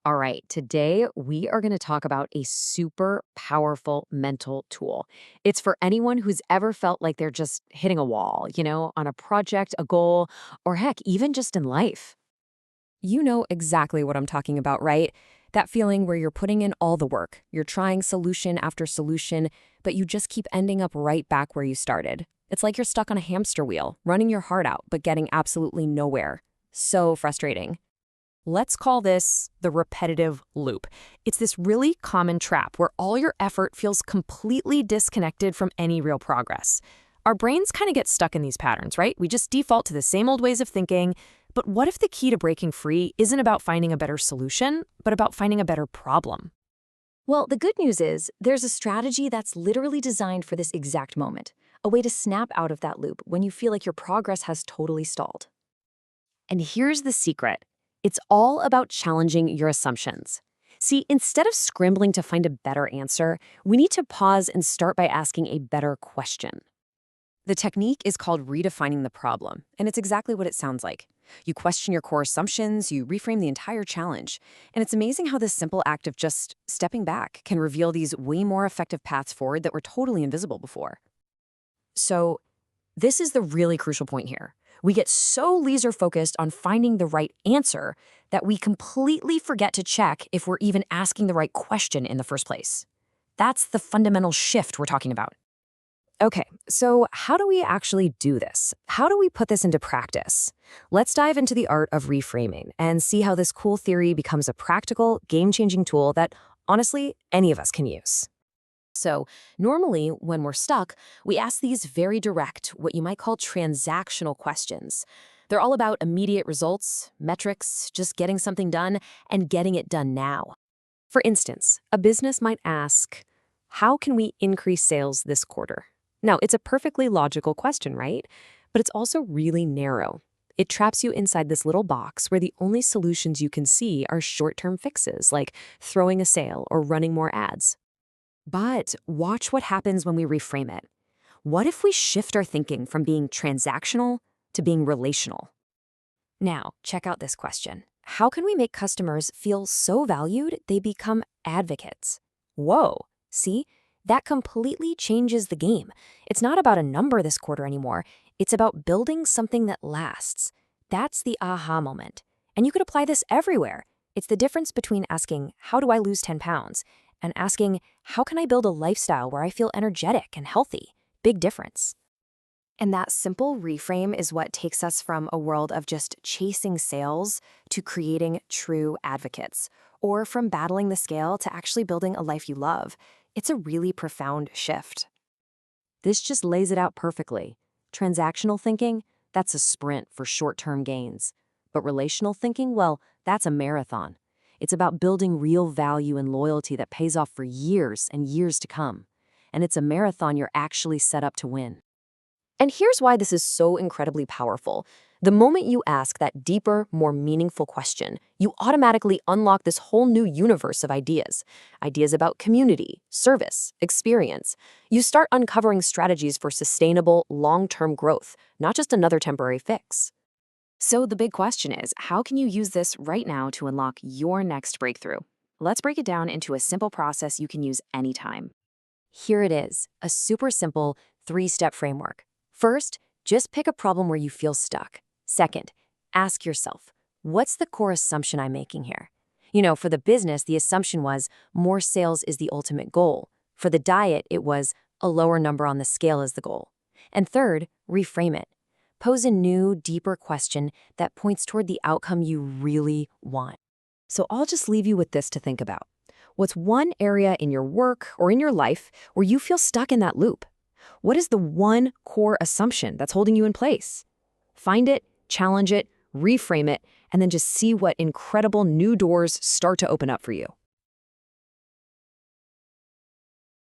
All right, today we are going to talk about a super powerful mental tool. It's for anyone who's ever felt like they're just hitting a wall, on a project, a goal, or heck, even just in life. You know exactly what I'm talking about, right? That feeling where you're putting in all the work, you're trying solution after solution, but you just keep ending up right back where you started. It's like you're stuck on a hamster wheel, running your heart out, but getting absolutely nowhere. So frustrating. Let's call this the repetitive loop. It's this really common trap where all your effort feels completely disconnected from any real progress. Our brains kind of get stuck in these patterns, right? We just default to the same old ways of thinking. But what if the key to breaking free isn't about finding a better solution, but about finding a better problem? Well, the good news is there's a strategy that's literally designed for this exact moment, a way to snap out of that loop when you feel like your progress has totally stalled. And here's the secret. It's all about challenging your assumptions. See, instead of scrambling to find a better answer, we need to pause and start by asking a better question. The technique is called redefining the problem, and it's exactly what it sounds like. You question your core assumptions, you reframe the entire challenge, and it's amazing how this simple act of just stepping back can reveal these way more effective paths forward that were totally invisible before. So, this is the really crucial point here. We get so laser focused on finding the right answer that we completely forget to check if we're even asking the right question in the first place. That's the fundamental shift we're talking about. Okay, so how do we actually do this? How do we put this into practice? Let's dive into the art of reframing and see how this cool theory becomes a practical, game-changing tool that, honestly, any of us can use. So, normally, when we're stuck, we ask these very direct, what you might call transactional questions. They're all about immediate results, metrics, just getting something done, and getting it done now. For instance, a business might ask, how can we increase sales this quarter? Now, it's a perfectly logical question, right? But it's also really narrow. It traps you inside this little box where the only solutions you can see are short-term fixes, like throwing a sale or running more ads. But watch what happens when we reframe it. What if we shift our thinking from being transactional to being relational? Now, check out this question. How can we make customers feel so valued they become advocates? Whoa, see? That completely changes the game. It's not about a number this quarter anymore. It's about building something that lasts. That's the aha moment. And you could apply this everywhere. It's the difference between asking, how do I lose 10 pounds? And asking, how can I build a lifestyle where I feel energetic and healthy? Big difference. And that simple reframe is what takes us from a world of just chasing sales to creating true advocates, or from battling the scale to actually building a life you love. It's a really profound shift. This just lays it out perfectly. Transactional thinking, that's a sprint for short-term gains. But relational thinking, well, that's a marathon. It's about building real value and loyalty that pays off for years and years to come. And it's a marathon you're actually set up to win. And here's why this is so incredibly powerful. The moment you ask that deeper, more meaningful question, you automatically unlock this whole new universe of ideas. Ideas about community, service, experience. You start uncovering strategies for sustainable, long-term growth, not just another temporary fix. So the big question is, how can you use this right now to unlock your next breakthrough? Let's break it down into a simple process you can use anytime. Here it is, a super simple 3-step framework. First, just pick a problem where you feel stuck. Second, ask yourself, what's the core assumption I'm making here? For the business, the assumption was more sales is the ultimate goal. For the diet, it was a lower number on the scale is the goal. And third, reframe it. Pose a new, deeper question that points toward the outcome you really want. So I'll just leave you with this to think about. What's one area in your work or in your life where you feel stuck in that loop? What is the one core assumption that's holding you in place? Find it, challenge it, reframe it, and then just see what incredible new doors start to open up for you.